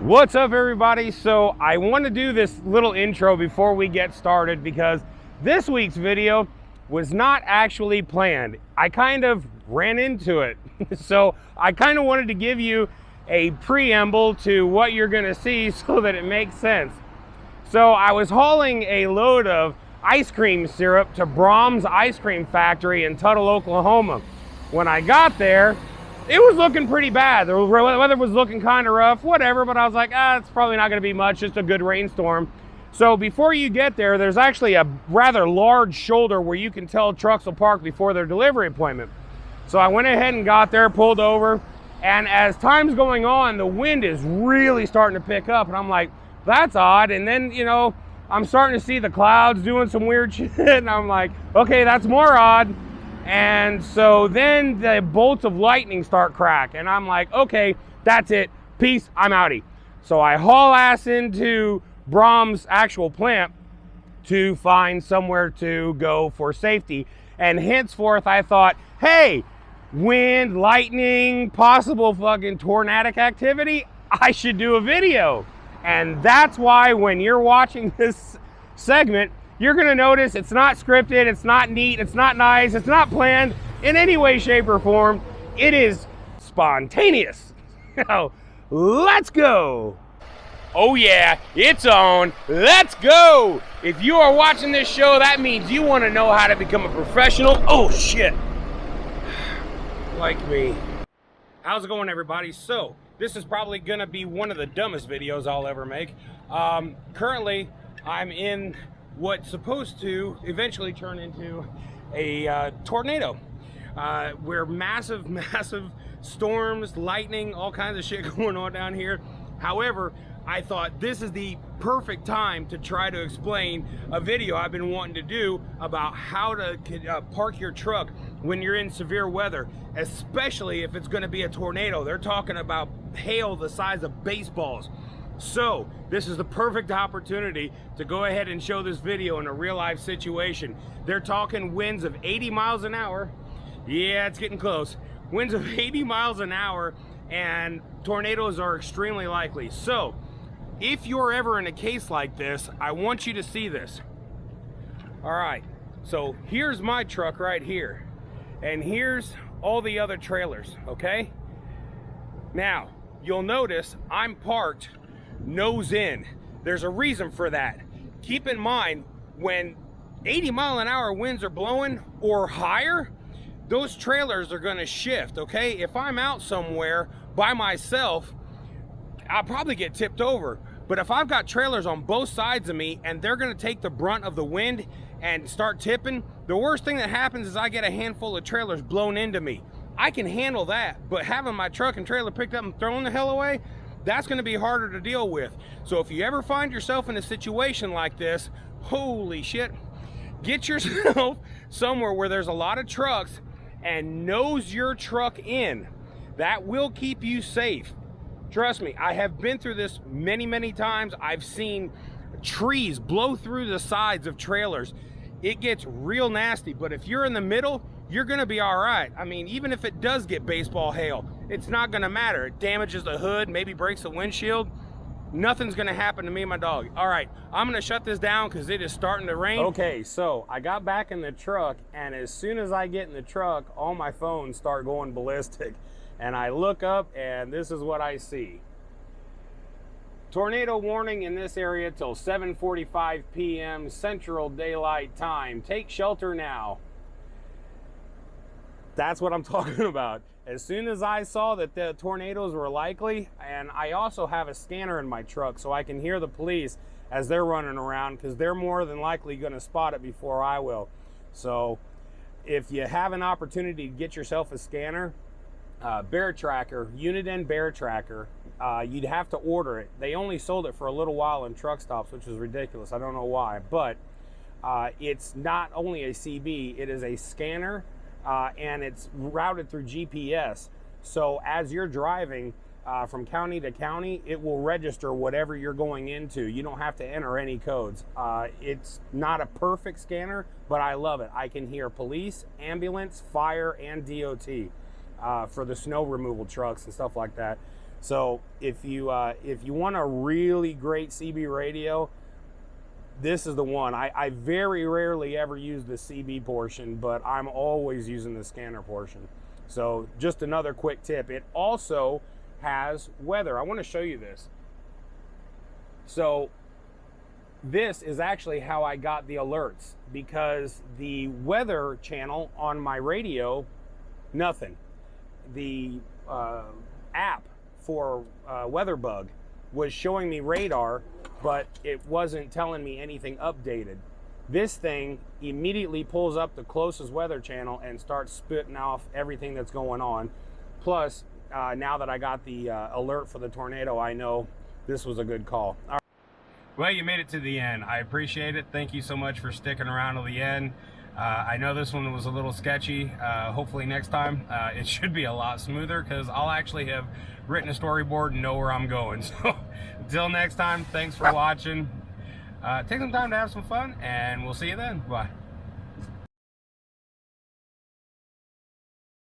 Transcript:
What's up, everybody? So I want to do this little intro before we get started because this week's video was not actually planned. I kind of ran into it. So I kind of wanted to give you a preamble to what you're going to see so that it makes sense. So I was hauling a load of ice cream syrup to Braum's Ice Cream Factory in Tuttle, Oklahoma. When I got there, it was looking pretty bad. The weather was looking kind of rough, whatever, but I was like, it's probably not going to be much, just a good rainstorm. So before you get there, there's actually a rather large shoulder where you can tell trucks will park before their delivery appointment. So I went ahead and got there, pulled over, and as time's going on, the wind is really starting to pick up, and I'm like, that's odd. And then, I'm starting to see the clouds doing some weird shit, and I'm like, okay, that's more odd. And so then the bolts of lightning start cracking, and I'm like, okay, that's it, peace, I'm outie. So I haul ass into Braum's actual plant to find somewhere to go for safety. And henceforth I thought, hey, wind, lightning, possible fucking tornadic activity, I should do a video. And that's why when you're watching this segment, you're gonna notice it's not scripted, it's not neat, it's not nice, it's not planned in any way, shape, or form. It is spontaneous. Now, let's go. Oh yeah, it's on. Let's go. If you are watching this show, that means you wanna know how to become a professional. Oh shit. Like me. How's it going, everybody? So, this is probably gonna be one of the dumbest videos I'll ever make. Currently, I'm in what's supposed to eventually turn into a tornado, where massive storms, lightning, all kinds of shit going on down here. However, I thought this is the perfect time to try to explain a video I've been wanting to do about how to park your truck when you're in severe weather, especially if it's going to be a tornado. They're talking about hail the size of baseballs. So this is the perfect opportunity to go ahead and show this video in a real life situation. They're talking winds of 80 miles an hour. Yeah, it's getting close. Winds of 80 miles an hour, and tornadoes are extremely likely. So if you're ever in a case like this, I want you to see this. All right, so here's my truck right here, and here's all the other trailers, okay? Now, you'll notice I'm parked nose in. There's a reason for that. Keep in mind, when 80-mile-an-hour winds are blowing or higher, those trailers are going to shift, okay? If I'm out somewhere by myself, I'll probably get tipped over. But if I've got trailers on both sides of me and they're going to take the brunt of the wind and start tipping, the worst thing that happens is I get a handful of trailers blown into me. I can handle that, but having my truck and trailer picked up and thrown the hell away, that's going to be harder to deal with. So if you ever find yourself in a situation like this, holy shit, get yourself somewhere where there's a lot of trucks and nose your truck in. That will keep you safe. Trust me, I have been through this many times. I've seen trees blow through the sides of trailers. It gets real nasty, but if you're in the middle, you're gonna be all right. I mean, even if it does get baseball hail, it's not gonna matter. It damages the hood, maybe breaks the windshield. Nothing's gonna happen to me and my dog. All right, I'm gonna shut this down because it is starting to rain. Okay, so I got back in the truck, and as soon as I get in the truck, all my phones start going ballistic. And I look up, and this is what I see. Tornado warning in this area till 7:45 p.m. Central Daylight Time. Take shelter now. That's what I'm talking about. As soon as I saw that the tornadoes were likely, and I also have a scanner in my truck so I can hear the police as they're running around, because they're more than likely going to spot it before I will. So if you have an opportunity to get yourself a scanner, Bear Tracker, Uniden Bear Tracker, you'd have to order it. They only sold it for a little while in truck stops, which is ridiculous. I don't know why, but it's not only a CB, it is a scanner, and it's routed through GPS. So as you're driving from county to county, it will register whatever you're going into. You don't have to enter any codes. It's not a perfect scanner, but I love it. I can hear police, ambulance, fire, and DOT. For the snow removal trucks and stuff like that. So if you want a really great CB radio, this is the one. I very rarely ever use the CB portion, but I'm always using the scanner portion. So just another quick tip. It also has weather. I want to show you this. So this is actually how I got the alerts, because the weather channel on my radio, nothing. The app for WeatherBug was showing me radar, but it wasn't telling me anything updated. This thing immediately pulls up the closest weather channel and starts spitting off everything that's going on. Plus, now that I got the alert for the tornado, I know this was a good call. All right. Well, you made it to the end. I appreciate it. Thank you so much for sticking around to the end. I know this one was a little sketchy. Hopefully next time it should be a lot smoother, because I'll actually have written a storyboard and know where I'm going. So until next time, thanks for watching. Take some time to have some fun, and we'll see you then. Bye.